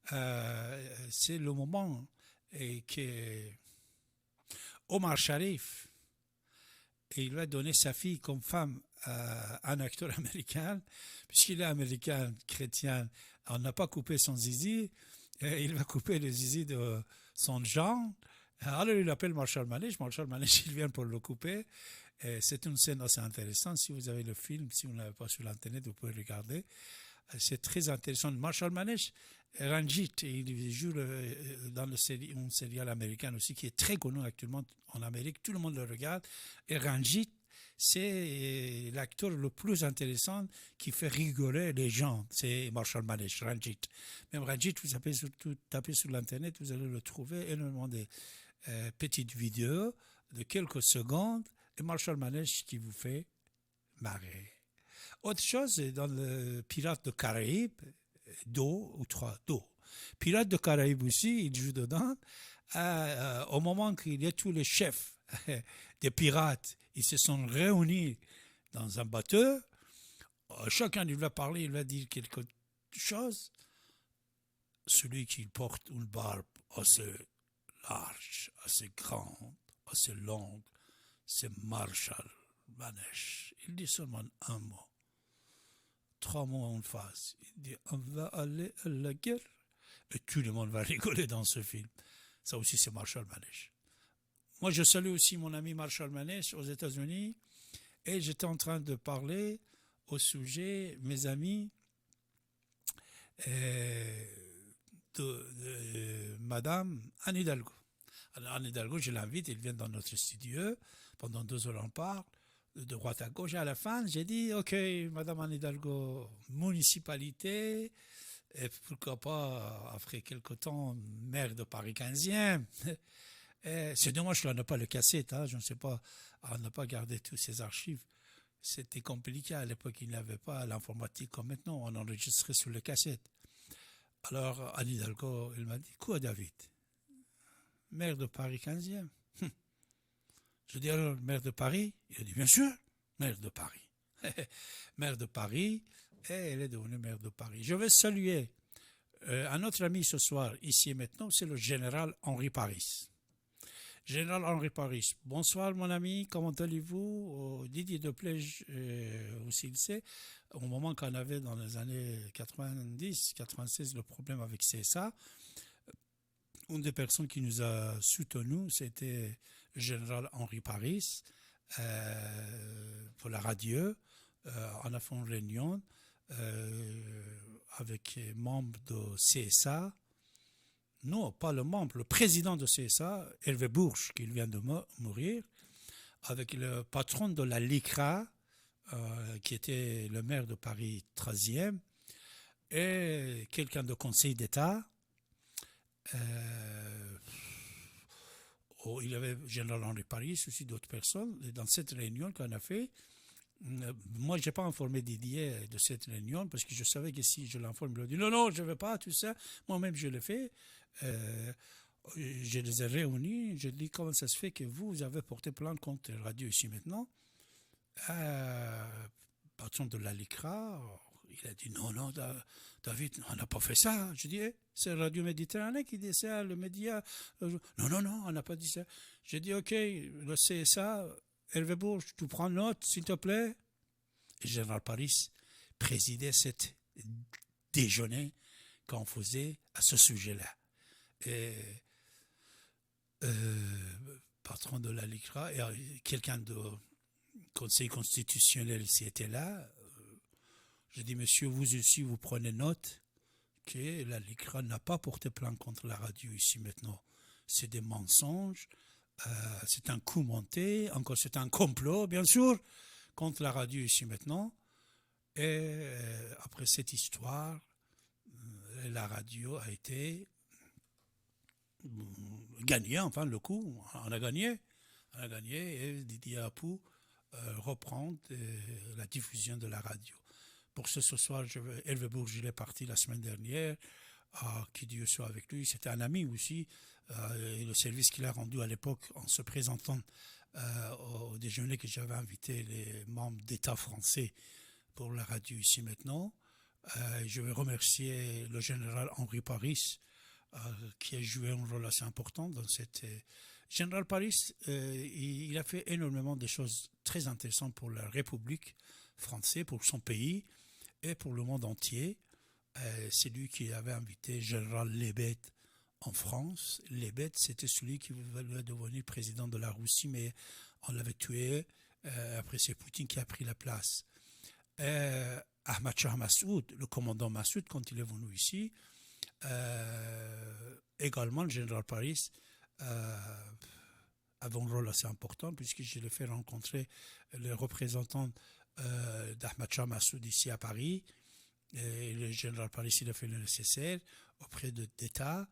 c'est le moment que Omar Sharif, il va donner sa fille comme femme à un acteur américain, puisqu'il est américain, chrétien, on n'a pas coupé son zizi, et il va couper le zizi de son genre. Alors il appelle Marshall Manish, Marshall Manish il vient pour le couper. Et c'est une scène assez intéressante. Si vous avez le film, si vous ne l'avez pas sur l'internet, vous pouvez regarder. C'est très intéressant. Marshall Manish, Ranjit, il joue dans une série américaine aussi qui est très connue actuellement en Amérique. Tout le monde le regarde. Et Ranjit, c'est l'acteur le plus intéressant qui fait rigoler les gens. C'est Marshall Manish, Ranjit. Même Ranjit, vous tapez sur l'internet, vous allez le trouver énormément de petites vidéos de quelques secondes. Et Marshall Manish qui vous fait marrer. Autre chose, dans le Pirate de Caraïbes, Do. Pirate de Caraïbes aussi, il joue dedans. Au moment qu'il y a tous les chefs des pirates, ils se sont réunis dans un bateau. Chacun il va parler, il va dire quelque chose. Celui qui porte une barbe assez large, assez grande, assez longue, c'est Marshall Manish. Il dit seulement un mot. 3 mots en face. Il dit on va aller à la guerre. Et tout le monde va rigoler dans ce film. Ça aussi, c'est Marshall Manish. Moi, je salue aussi mon ami Marshall Manish aux États-Unis. Et j'étais en train de parler au sujet, mes amis, de Madame Anne Hidalgo. Alors, Anne Hidalgo, je l'invite, il vient dans notre studio. Pendant 2 heures, on parle. De droite à gauche. Et à la fin, j'ai dit, OK, Madame Anne Hidalgo, municipalité, et pourquoi pas, après quelque temps, maire de Paris 15e. C'est dommage qu'on n'a pas le cassette, hein, je ne sais pas, on n'a pas gardé tous ces archives. C'était compliqué à l'époque, il n'y avait pas l'informatique comme maintenant, on enregistrait sur le cassette. Alors, Anne Hidalgo, elle m'a dit, quoi David? Maire de Paris 15e. Je dis alors, maire de Paris? Il a dit, bien sûr, maire de Paris. Maire de Paris, et elle est devenue maire de Paris. Je vais saluer un autre ami ce soir, ici et maintenant, c'est le général Henri Paris. Général Henri Paris, bonsoir mon ami, comment allez-vous? Didier Deplège aussi il sait, au moment qu'on avait dans les années 90, 96 le problème avec CSA, une des personnes qui nous a soutenus, c'était le général Henri Paris pour la radio. On a fait une réunion avec les membres de CSA. Non, pas le membre, le président de CSA, Hervé Bourges, qui vient de mourir, avec le patron de la LICRA, qui était le maire de Paris 13e, et quelqu'un de Conseil d'État. Il y avait le général Henri Paris, aussi d'autres personnes. Et dans cette réunion qu'on a fait, moi, je n'ai pas informé Didier de cette réunion parce que je savais que si je l'informe, il a dit non, je ne veux pas, tout ça. Moi-même, je l'ai fait. Je les ai réunis. Je dis comment ça se fait que vous avez porté plainte contre Radio ici maintenant. Patron de la LICRA, il a dit non, David, on n'a pas fait ça. Je dis, c'est Radio Méditerranée qui dit ça, le média. Non, on n'a pas dit ça. J'ai dit, OK, le CSA, Hervé Bourges, tu prends note, s'il te plaît. Et le général Paris présidait cet déjeuner qu'on faisait à ce sujet-là. Et patron de la LICRA, et quelqu'un de Conseil constitutionnel ici était là. J'ai dit, monsieur, vous aussi, vous prenez note que la LICRA n'a pas porté plainte contre la radio ici maintenant. C'est des mensonges, c'est un coup monté, encore c'est un complot, bien sûr, contre la radio ici maintenant. Et après cette histoire, la radio a été gagnée, enfin le coup, on a gagné, et Didier Apou reprend la diffusion de la radio. Pour ce soir, Hervé Bourges, il est parti la semaine dernière, que Dieu soit avec lui, c'était un ami aussi, et le service qu'il a rendu à l'époque en se présentant au déjeuner que j'avais invité les membres d'État français pour la radio ici maintenant, Je vais remercier le général Henri Paris, qui a joué un rôle assez important dans cette... Général Paris, il a fait énormément de choses très intéressantes pour la République française, pour son pays et pour le monde entier. C'est lui qui avait invité Général Lebed en France. Lebed, c'était celui qui voulait devenir président de la Russie, mais on l'avait tué. Après, c'est Poutine qui a pris la place. Ahmad Shah Massoud, le commandant Massoud, quand il est venu ici, également le général Paris avait un rôle assez important, puisque je l'ai fait rencontrer les représentants d'Ahmad Shah Massoud ici à Paris. Et le général Paris, il a fait le nécessaire auprès d'État.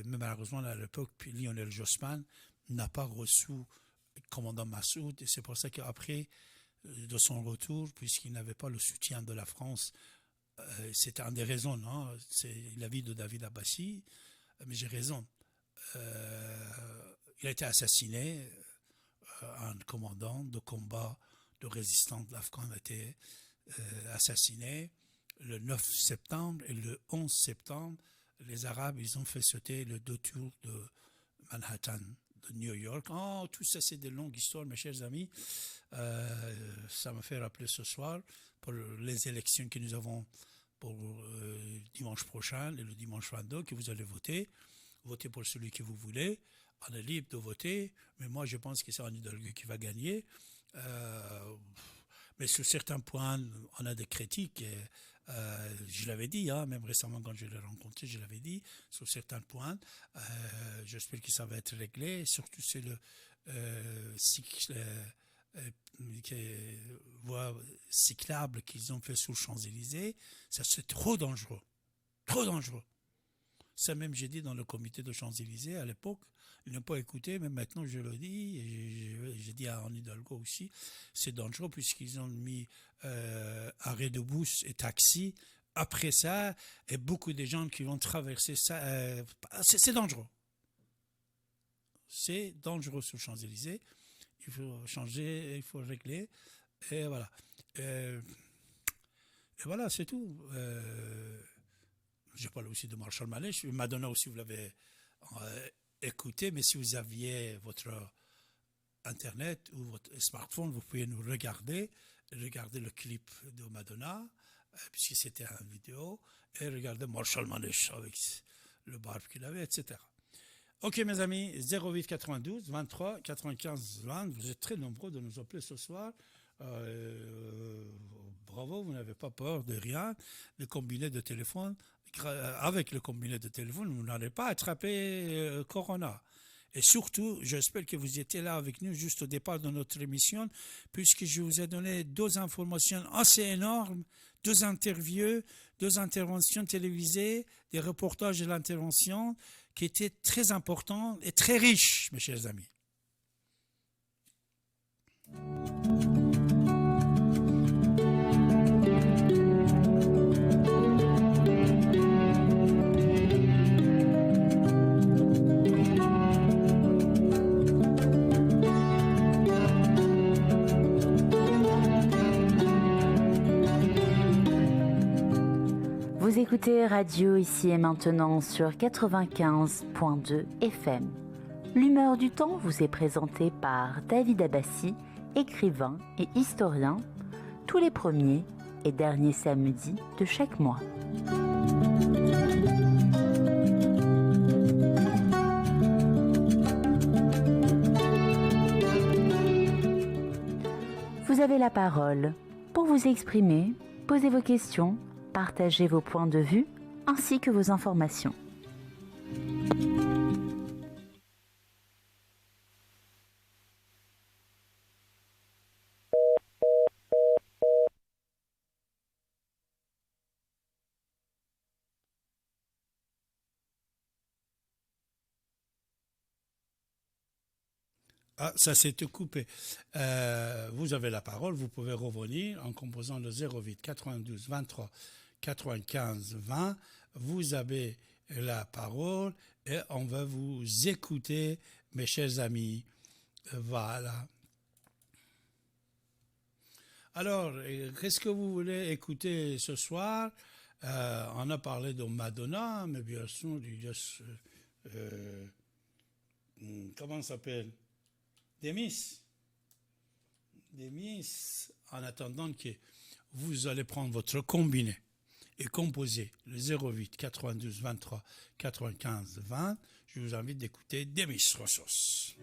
Mais malheureusement, à l'époque, Lionel Jospin n'a pas reçu le commandant Massoud. Et c'est pour ça qu'après, de son retour, puisqu'il n'avait pas le soutien de la France, c'était une des raisons, non? C'est la vie de David Abbassi. Mais j'ai raison. Il a été assassiné. Un commandant de combat de résistance afghan a été assassiné. Le 9 septembre et le 11 septembre, les Arabes, ils ont fait sauter le deux tours de Manhattan, de New York. Oh, tout ça, c'est de longues histoires, mes chers amis. Ça me fait rappeler ce soir pour les élections que nous avons pour dimanche prochain et le dimanche 22, que vous allez voter. Votez pour celui que vous voulez. On est libre de voter, mais moi, je pense que c'est Anne Hidalgo qui va gagner. Mais sur certains points, on a des critiques. Je l'avais dit, même récemment quand je l'ai rencontré, je l'avais dit, sur certains points. J'espère que ça va être réglé. Surtout, c'est le voie cyclable qu'ils ont fait sur Champs-Élysées. Ça, c'est trop dangereux. Trop dangereux. Ça même, j'ai dit dans le comité de Champs-Élysées à l'époque, ils n'ont pas écouté, mais maintenant je le dis, et j'ai dit à Anne Hidalgo aussi, c'est dangereux puisqu'ils ont mis arrêt de bus et taxi. Après ça, et beaucoup de gens qui vont traverser ça, c'est dangereux. C'est dangereux sur Champs-Élysées. Il faut changer, il faut régler, et voilà. Et voilà, c'est tout. Je parle aussi de Marshall Malech. Madonna aussi, vous l'avez écouté, mais si vous aviez votre Internet ou votre smartphone, vous pouvez nous regarder le clip de Madonna, puisque c'était une vidéo, et regarder Marshall Malech avec le barbe qu'il avait, etc. Ok, mes amis, 08 92 23 95 20, vous êtes très nombreux de nous appeler ce soir. Bravo, vous n'avez pas peur de rien. Le combiné de téléphone, avec le combiné de téléphone, vous n'allez pas attraper Corona. Et surtout, j'espère que vous étiez là avec nous juste au départ de notre émission, puisque je vous ai donné deux informations assez énormes, deux interviews, deux interventions télévisées, des reportages de l'intervention qui étaient très importants et très riches, mes chers amis. Vous écoutez Radio Ici et Maintenant sur 95.2 FM. L'humeur du temps vous est présentée par David Abbassi, écrivain et historien, tous les premiers et derniers samedis de chaque mois. Vous avez la parole pour vous exprimer, poser vos questions, partagez vos points de vue ainsi que vos informations. Ah, ça s'est coupé. Vous avez la parole, vous pouvez revenir en composant le 08 92 23 95 20. Vous avez la parole et on va vous écouter, mes chers amis. Voilà. Alors, qu'est-ce que vous voulez écouter ce soir? On a parlé de Madonna, mais bien sûr, comment ça s'appelle? Demis. En attendant que vous allez prendre votre combiné et composer le 08 92 23 95 20, je vous invite d'écouter Demis Roussos.